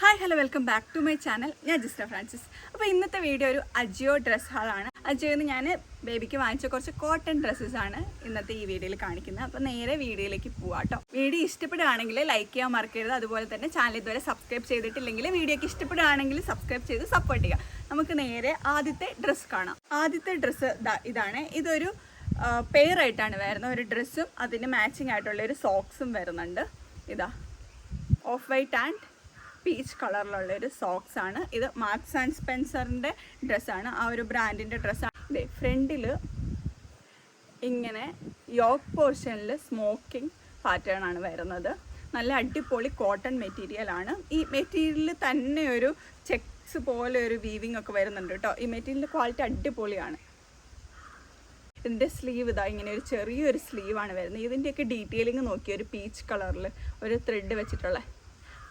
Hi hello welcome back to my channel. ഞാൻ Jista Francis. അപ്പോൾ ഇന്നത്തെ വീഡിയോ ഒരു അജിയോ ഡ്രസ് ഹാളാണ്. അജിയോയിൽ നിന്ന് ഞാൻ ബേബിക്ക് വാങ്ങിച്ച കുറച്ച് കോട്ടൺ ഡ്രസ്സസാണ് ഇന്നത്തെ ഈ വീഡിയോയിൽ കാണിക്കുന്നത്. അപ്പോൾ നേരെ വീഡിയോയിലേക്ക് പോവാം കേട്ടോ. വീഡിയോ ഇഷ്ടപ്പെടുകയാണെങ്കിൽ ലൈക്ക് ചെയ്യാൻ മറക്കരുത്. അതുപോലെ തന്നെ ചാനൽ ഇതുവരെ സബ്സ്ക്രൈബ് ചെയ്തിട്ടില്ലെങ്കിൽ വീഡിയോക്ക് ഇഷ്ടപ്പെടുകയാണെങ്കിൽ സബ്സ്ക്രൈബ് ചെയ്ത് സപ്പോർട്ട് ചെയ്യുക. നമുക്ക് നേരെ ആദ്യത്തെ ഡ്രസ്സ് കാണാം. ആദ്യത്തെ ഡ്രസ്സ് ഇതാണ്. ഇതൊരു പെയറായിട്ടാണ് വരുന്നത്. ഒരു ഡ്രസ്സും അതിന് മാച്ചിങ് ആയിട്ടുള്ള ഒരു സോക്സും വരുന്നുണ്ട്. ഇതാ ഓഫ് വൈറ്റ് ആൻഡ് പീച്ച് കളറിലുള്ളൊരു സോക്സ് ആണ്. ഇത് മാർക്സ് ആൻഡ് സ്പെൻസറിൻ്റെ ഡ്രസ്സാണ്. ആ ഒരു ബ്രാൻഡിൻ്റെ ഡ്രസ്സാണ്. ഇതേ ഫ്രണ്ടിൽ ഇങ്ങനെ യോക്ക് പോർഷനിൽ സ്മോക്കിംഗ് പാറ്റേൺ ആണ് വരുന്നത്. നല്ല അടിപൊളി കോട്ടൺ മെറ്റീരിയലാണ്. ഈ മെറ്റീരിയലിൽ തന്നെ ഒരു ചെക്സ് പോലെ ഒരു വീവിങ് ഒക്കെ വരുന്നുണ്ട് കേട്ടോ. ഈ മെറ്റീരിയലിൻ്റെ ക്വാളിറ്റി അടിപൊളിയാണ്. ഇതിൻ്റെ സ്ലീവ് ഇതാ ഇങ്ങനെ ഒരു ചെറിയൊരു സ്ലീവാണ് വരുന്നത്. ഇതിൻ്റെയൊക്കെ ഡീറ്റെയിലിങ് നോക്കി ഒരു പീച്ച് കളറിൽ ഒരു ത്രെഡ് വെച്ചിട്ടുള്ള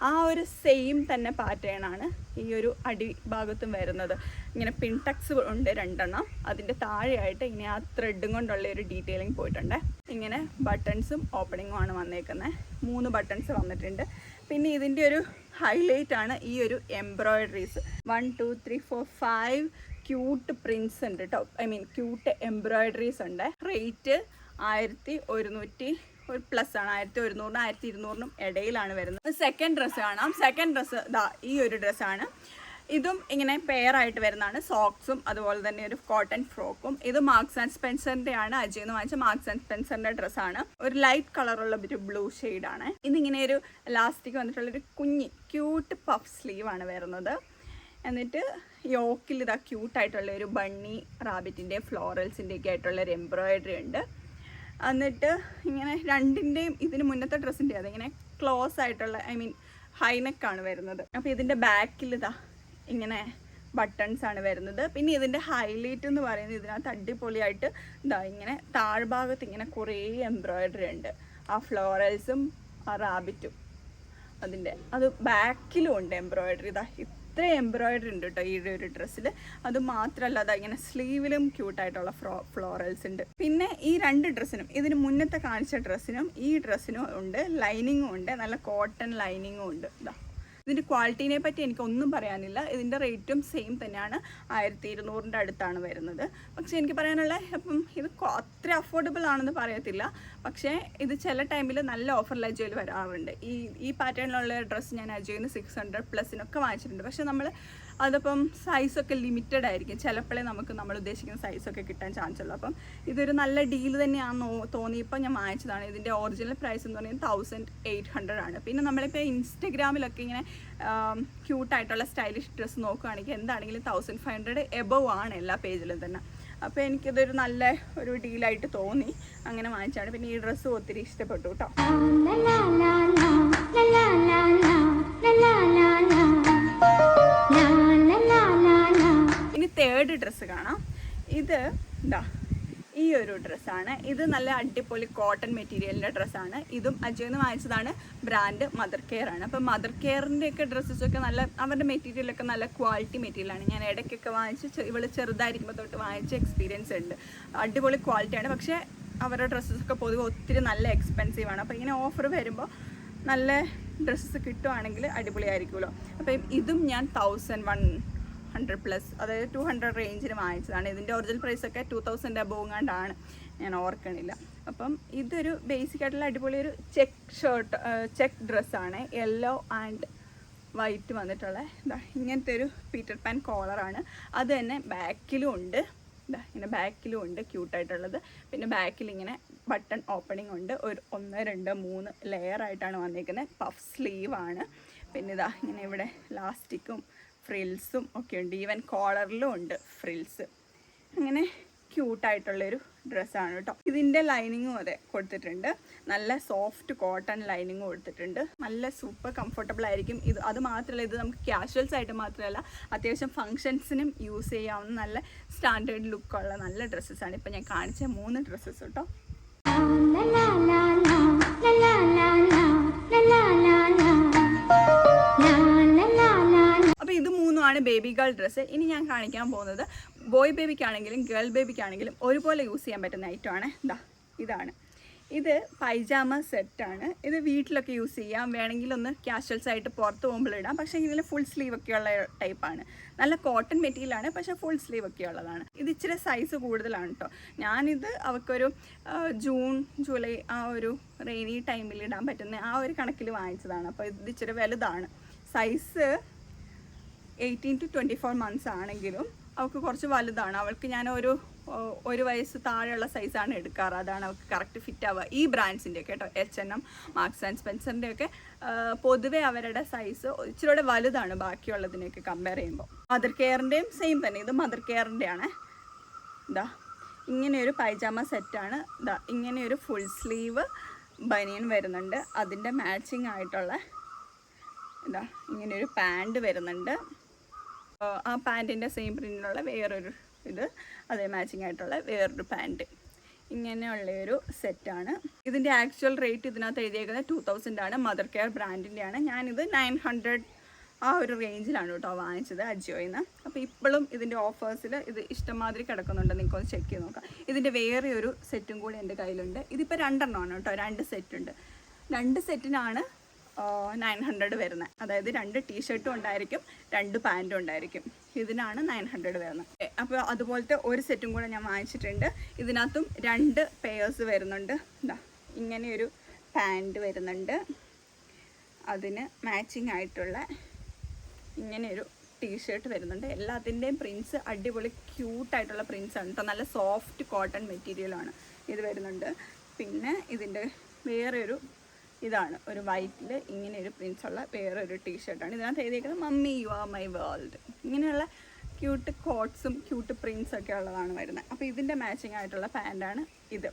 ആ ഒരു സെയിം തന്നെ പാറ്റേൺ ആണ് ഈ ഒരു അടിഭാഗത്തും വരുന്നത്. ഇങ്ങനെ പിൻടക്സ് ഉണ്ട് 2 അതിൻ്റെ താഴെയായിട്ട് ഇങ്ങനെ ആ ത്രെഡും കൊണ്ടുള്ള ഒരു ഡീറ്റെയിലിംഗ് പോയിട്ടുണ്ട്. ഇങ്ങനെ ബട്ടൺസും ഓപ്പണിങ്ങും ആണ് വന്നേക്കുന്നത്. 3 ബട്ടൺസ് വന്നിട്ടുണ്ട്. പിന്നെ ഇതിൻ്റെ ഒരു ഹൈലൈറ്റ് ആണ് ഈ ഒരു എംബ്രോയിഡറീസ്. 1 2 3 4 5 ക്യൂട്ട് പ്രിൻസ് ഉണ്ട് കേട്ടോ. ക്യൂട്ട് എംബ്രോയിഡറീസ് ഉണ്ട്. റേറ്റ് 1100 ഒരു പ്ലസ് ആണ്. 1100 1200 ഇടയിലാണ് വരുന്നത്. സെക്കൻഡ് ഡ്രസ്സ് കാണാം. സെക്കൻഡ് ഡ്രസ്സ് ഈ ഒരു ഡ്രസ്സാണ്. ഇതും ഇങ്ങനെ പെയറായിട്ട് വരുന്നതാണ്. സോക്സും അതുപോലെ തന്നെ ഒരു കോട്ടൺ ഫ്രോക്കും. ഇത് മാർക്സ് ആൻഡ് സ്പെൻസറിൻ്റെ ആണ്. അജിയിൽ നിന്ന് വാങ്ങിച്ച മാർക്സ് ആൻഡ് സ്പെൻസറിൻ്റെ ഡ്രസ്സാണ്. ഒരു ലൈറ്റ് കളറുള്ള ഒരു ബ്ലൂ ഷെയ്ഡാണ്. ഇതിങ്ങനെ ഒരു ലാസ്റ്റിക് വന്നിട്ടുള്ളൊരു ക്യൂട്ട് പഫ് സ്ലീവാണ് വരുന്നത്. എന്നിട്ട് യോക്കിൽ ഇതാ ക്യൂട്ടായിട്ടുള്ള ഒരു ബണ്ണി റാബിറ്റിൻ്റെ ഫ്ലോറൽസിൻ്റെയൊക്കെ ആയിട്ടുള്ളൊരു എംബ്രോയിഡറി ഉണ്ട്. എന്നിട്ട് ഇങ്ങനെ രണ്ടിൻ്റെയും ഇതിന് മുന്നത്തെ ഡ്രസ്സിൻ്റെ അതിങ്ങനെ ക്ലോസ് ആയിട്ടുള്ള ഹൈനെക്കാണ് വരുന്നത്. അപ്പോൾ ഇതിൻ്റെ ബാക്കിൽ ഇങ്ങനെ ബട്ടൺസ് ആണ് വരുന്നത്. പിന്നെ ഇതിൻ്റെ ഹൈലൈറ്റ് എന്ന് പറയുന്നത് ഇതിനകത്ത് അടിപൊളിയായിട്ട് ഇങ്ങനെ താഴ്ഭാഗത്ത് ഇങ്ങനെ കുറേ എംബ്രോയിഡറി ഉണ്ട്. ആ ഫ്ലോറൽസും ആ റാബിറ്റും അത് ബാക്കിലും ഉണ്ട് എംബ്രോയിഡറി. ഇത്ര എംബ്രോയിഡറി ഉണ്ട് കേട്ടോ ഈ ഒരു ഡ്രസ്സിൽ. അത് മാത്രമല്ല ഇങ്ങനെ സ്ലീവിലും ക്യൂട്ടായിട്ടുള്ള ഫ്ലോറൽസ് ഉണ്ട്. പിന്നെ ഈ 2 ഡ്രസ്സിനും ഇതിന് മുന്നത്തെ കാണിച്ച ഡ്രസ്സിനും ഈ ഡ്രസ്സിനും ഉണ്ട് ലൈനിങ്ങും ഉണ്ട്. നല്ല കോട്ടൺ ലൈനിങ്ങും ഉണ്ട്. ഇതിൻ്റെ ക്വാളിറ്റീനെ പറ്റി എനിക്കൊന്നും പറയാനില്ല. ഇതിൻ്റെ റേറ്റും സെയിം തന്നെയാണ്. 1200 അടുത്താണ് വരുന്നത്. പക്ഷേ എനിക്ക് പറയാനുള്ള ഇത് അത്ര അഫോർഡബിൾ ആണെന്ന് പറയത്തില്ല. പക്ഷേ ഇത് ചില ടൈമിൽ നല്ല ഓഫറിൽ അജിയോയിൽ വരാറുണ്ട്. ഈ പാറ്റേണിലുള്ള ഡ്രസ്സ് ഞാൻ അജിയോയിൽ നിന്ന് 600+ വാങ്ങിച്ചിട്ടുണ്ട്. പക്ഷേ അതിപ്പം സൈസൊക്കെ ലിമിറ്റഡ് ആയിരിക്കും. ചിലപ്പോഴേ നമ്മൾ ഉദ്ദേശിക്കുന്ന സൈസൊക്കെ കിട്ടാൻ ചാൻസ് ഉള്ളൂ. അപ്പം ഇതൊരു നല്ല ഡീൽ തന്നെയാണെന്ന് തോന്നിയപ്പോൾ ഞാൻ വാങ്ങിച്ചതാണ്. ഇതിൻ്റെ ഒറിജിനൽ പ്രൈസ് എന്ന് പറയുന്നത് 1800 ആണ്. പിന്നെ നമ്മളിപ്പോൾ ഇൻസ്റ്റഗ്രാമിലൊക്കെ ഇങ്ങനെ ക്യൂട്ടായിട്ടുള്ള സ്റ്റൈലിഷ് ഡ്രസ്സ് നോക്കുകയാണെങ്കിൽ എന്താണെങ്കിലും 1500 എബവ് ആണ് എല്ലാ പേജിലും തന്നെ. അപ്പോൾ എനിക്കിതൊരു നല്ല ഒരു ഡീലായിട്ട് തോന്നി. അങ്ങനെ വാങ്ങിച്ചാണ്. പിന്നെ ഈ ഡ്രസ്സ് ഒത്തിരി ഇഷ്ടപ്പെട്ടു കേട്ടോ. ഇനി തേർഡ് ഡ്രസ്സ് കാണാം. ഇത് ഈ ഒരു ഡ്രസ്സാണ്. ഇത് നല്ല അടിപൊളി കോട്ടൺ മെറ്റീരിയലിൻ്റെ ഡ്രസ്സാണ്. ഇതും അജിയോയിൽ നിന്ന് വാങ്ങിച്ചതാണ്. ബ്രാൻഡ് മദർ കെയർ ആണ്. അപ്പോൾ മദർ കെയറിൻ്റെയൊക്കെ ഡ്രസ്സസൊക്കെ അവരുടെ മെറ്റീരിയലൊക്കെ നല്ല ക്വാളിറ്റി മെറ്റീരിയലാണ്. ഞാൻ ഇടയ്ക്കൊക്കെ വാങ്ങിച്ച് ഇവള് ചെറുതായിരിക്കുമ്പോൾ തൊട്ട് വാങ്ങിച്ച എക്സ്പീരിയൻസ് ഉണ്ട്. അടിപൊളി ക്വാളിറ്റിയാണ്. പക്ഷേ അവരുടെ ഡ്രസ്സസൊക്കെ പൊതുവെ ഒത്തിരി നല്ല എക്സ്പെൻസീവാണ്. അപ്പോൾ ഇങ്ങനെ ഓഫർ വരുമ്പോൾ നല്ല ഡ്രസ്സസ് കിട്ടുവാണെങ്കിൽ അടിപൊളിയായിരിക്കുമല്ലോ. അപ്പം ഇതും ഞാൻ 1100+, അതായത് 200 റേഞ്ചിന് വാങ്ങിച്ചതാണ്. ഇതിൻ്റെ ഒറിജിനൽ പ്രൈസൊക്കെ 2000 അബോവ് കണ്ടാണ്. ഞാൻ ഓർക്കണില്ല. അപ്പം ഇതൊരു ബേസിക് ആയിട്ടുള്ള അടിപൊളി ഒരു ചെക്ക് ഡ്രസ്സാണ്. യെല്ലോ ആൻഡ് വൈറ്റ് വന്നിട്ടുള്ള ഇങ്ങനത്തെ ഒരു പീറ്റർ പാൻ കോളറാണ്. അത് തന്നെ ബാക്കിലും ഉണ്ട്. ഇങ്ങനെ ബാക്കിലും ഉണ്ട് ക്യൂട്ടായിട്ടുള്ളത്. പിന്നെ ബാക്കിൽ ഇങ്ങനെ ബട്ടൺ ഓപ്പണിംഗ് ഉണ്ട്. ഒരു 1 2 3 ലെയർ ആയിട്ടാണ് വന്നിരിക്കുന്നത്. പഫ് സ്ലീവാണ്. പിന്നെ ഇങ്ങനെ ഇവിടെ ലാസ്റ്റിക്കും ഫ്രിൽസും ഒക്കെ ഉണ്ട്. ഈവൻ കോളറിലും ഉണ്ട് ഫ്രിൽസ്. അങ്ങനെ ക്യൂട്ടായിട്ടുള്ളൊരു ഡ്രസ്സാണ് കേട്ടോ. ഇതിൻ്റെ ലൈനിങ്ങും അതെ കൊടുത്തിട്ടുണ്ട്. നല്ല സോഫ്റ്റ് കോട്ടൺ ലൈനിങ്ങും കൊടുത്തിട്ടുണ്ട്. നല്ല സൂപ്പർ കംഫർട്ടബിൾ ആയിരിക്കും. അത് മാത്രമല്ല, ഇത് നമുക്ക് ക്യാഷ്വൽസ് ആയിട്ട് മാത്രമല്ല അത്യാവശ്യം ഫങ്ഷൻസിനും യൂസ് ചെയ്യാവുന്ന നല്ല സ്റ്റാൻഡേർഡ് ലുക്കുള്ള നല്ല ഡ്രസ്സസാണ്. ഇപ്പം ഞാൻ കാണിച്ച 3 ഡ്രസ്സസ് കേട്ടോ. അപ്പോൾ ഇത് 3 ബേബി ഗേൾ ഡ്രസ്സ്. ഇനി ഞാൻ കാണിക്കാൻ പോകുന്നത് ബോയ് ബേബിക്കാണെങ്കിലും ഗേൾ ബേബിക്കാണെങ്കിലും ഒരുപോലെ യൂസ് ചെയ്യാൻ പറ്റുന്ന ഐറ്റമാണ്. ഇതാണ് ഇത് പൈജാമ സെറ്റാണ്. ഇത് വീട്ടിലൊക്കെ യൂസ് ചെയ്യാം, വേണമെങ്കിൽ ഒന്ന് ക്യാഷ്വൽസ് ആയിട്ട് പുറത്ത് പോകുമ്പോൾ ഇടാം. പക്ഷേ ഇതിൽ ഫുൾ സ്ലീവ് ഒക്കെ ഉള്ള ടൈപ്പാണ്. നല്ല കോട്ടൺ മെറ്റീരിയലാണ്, പക്ഷേ ഫുൾ സ്ലീവ് ഒക്കെ ഉള്ളതാണ്. ഇത് ഇച്ചിരി സൈസ് കൂടുതലാണ് കേട്ടോ. ഞാനിത് അവൾക്കൊരു ജൂൺ ജൂലൈ ആ ഒരു റെയിനി ടൈമിൽ ഇടാൻ പറ്റുന്ന ആ ഒരു കണക്കിൽ വാങ്ങിച്ചതാണ്. അപ്പോൾ ഇത് ഇച്ചിരി വലുതാണ്. സൈസ് 18 to 24 മന്ത്സ് ആണെങ്കിലും അവൾക്ക് കുറച്ച് വലുതാണ്. അവൾക്ക് ഞാൻ ഒരു വയസ്സ് താഴെയുള്ള സൈസാണ് എടുക്കാറ്. അതാണ് അവൾക്ക് കറക്റ്റ് ഫിറ്റ് ആവുക. ഈ ബ്രാൻഡ്സിൻ്റെ ഒക്കെ കേട്ടോ, H&M, മാർക്സ് ആൻഡ് സ്പെൻസറിൻ്റെ ഒക്കെ പൊതുവേ അവരുടെ സൈസ് ഇച്ചിരി വലുതാണ് ബാക്കിയുള്ളതിനെയൊക്കെ കമ്പയർ ചെയ്യുമ്പോൾ. മദർ കെയറിൻ്റെയും സെയിം തന്നെ. ഇത് മദർ കെയറിൻ്റെയാണ്. ഇതാ ഇങ്ങനെയൊരു പൈജാമ സെറ്റാണ്. ഇതാ ഇങ്ങനെയൊരു ഫുൾ സ്ലീവ് ബനിയൻ വരുന്നുണ്ട്. അതിൻ്റെ മാച്ചിങ് ആയിട്ടുള്ള ഇതാ ഇങ്ങനെയൊരു പാൻറ് വരുന്നുണ്ട്. ആ പാൻറ്റിൻ്റെ സെയിം പ്രിൻ്റിലുള്ള വേറൊരു ഇത്, അതേ മാച്ചിങ് ആയിട്ടുള്ള വേറൊരു പാൻറ്റ്. ഇങ്ങനെയുള്ളൊരു സെറ്റാണ്. ഇതിൻ്റെ ആക്ച്വൽ റേറ്റ് ഇതിനകത്ത് എഴുതിയേക്കുന്നത് 2000 ആണ്. മദർ കെയർ ബ്രാൻഡിൻ്റെയാണ്. ഞാനിത് 900 ആ ഒരു റേഞ്ചിലാണ് കേട്ടോ വാങ്ങിച്ചത് അജിയോയിൽ നിന്ന്. അപ്പോൾ ഇപ്പോഴും ഇതിൻ്റെ ഓഫേഴ്സിൽ ഇത് ഇഷ്ടംമാതിരി കിടക്കുന്നുണ്ട്. നിങ്ങൾക്കൊന്ന് ചെക്ക് ചെയ്ത് നോക്കാം. ഇതിൻ്റെ വേറെ ഒരു സെറ്റും കൂടി എൻ്റെ കയ്യിലുണ്ട്. ഇതിപ്പോൾ 2 എണ്ണമാണ് കേട്ടോ. 2 സെറ്റുണ്ട്. 2 സെറ്റിനാണ് 900 വരുന്നത്. അതായത് 2 ടീഷർട്ടും ഉണ്ടായിരിക്കും, 2 പാൻറ്റും ഉണ്ടായിരിക്കും. ഇതിനാണ് 900 വരുന്നത്. അപ്പോൾ അതുപോലത്തെ ഒരു സെറ്റും കൂടെ ഞാൻ വാങ്ങിച്ചിട്ടുണ്ട്. ഇതിനകത്തും 2 പെയേഴ്സ് വരുന്നുണ്ട്. എന്താ ഇങ്ങനെയൊരു പാൻറ്റ് വരുന്നുണ്ട്. അതിന് മാച്ചിങ് ആയിട്ടുള്ള ഇങ്ങനെയൊരു ടീഷർട്ട് വരുന്നുണ്ട്. എല്ലാത്തിൻ്റെയും പ്രിൻസ് അടിപൊളി ക്യൂട്ടായിട്ടുള്ള പ്രിൻസാണ് കേട്ടോ. നല്ല സോഫ്റ്റ് കോട്ടൺ മെറ്റീരിയലാണ് ഇത് വരുന്നുണ്ട്. പിന്നെ ഇതിൻ്റെ വേറൊരു ഇതാണ് ഒരു വൈറ്റിൽ ഇങ്ങനെയൊരു പ്രിൻസുള്ള വേറൊരു ടീഷർട്ടാണ്. ഇതിനകത്ത് എഴുതിയിരിക്കുന്നത് mummy you are my world. ഇങ്ങനെയുള്ള ക്യൂട്ട് കോട്ട്സും ക്യൂട്ട് പ്രിൻസൊക്കെ ഉള്ളതാണ് വരുന്നത്. അപ്പോൾ ഇതിൻ്റെ മാച്ചിങ് ആയിട്ടുള്ള പാൻറ്റാണ് ഇത്.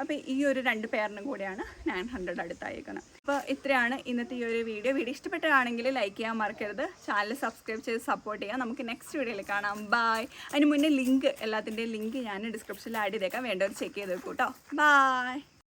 അപ്പോൾ ഈ ഒരു 2 പെയറിനും കൂടെയാണ് 900 അടുത്തായിരിക്കുന്നത്. അപ്പോൾ ഇത്രയാണ് ഇന്നത്തെ ഈ ഒരു വീഡിയോ. ഇഷ്ടപ്പെട്ടതാണെങ്കിൽ ലൈക്ക് ചെയ്യാൻ മറക്കരുത്. ചാനൽ സബ്സ്ക്രൈബ് ചെയ്ത് സപ്പോർട്ട് ചെയ്യാം. നമുക്ക് നെക്സ്റ്റ് വീഡിയോയിൽ കാണാം. ബൈ. അതിന് മുന്നേ എല്ലാത്തിൻ്റെയും ലിങ്ക് ഞാൻ ഡിസ്ക്രിപ്ഷനിൽ ആഡ് ചെയ്തേക്കാം. വേണ്ടവർ ചെക്ക് ചെയ്ത് വെക്കൂട്ടോ. ബൈ.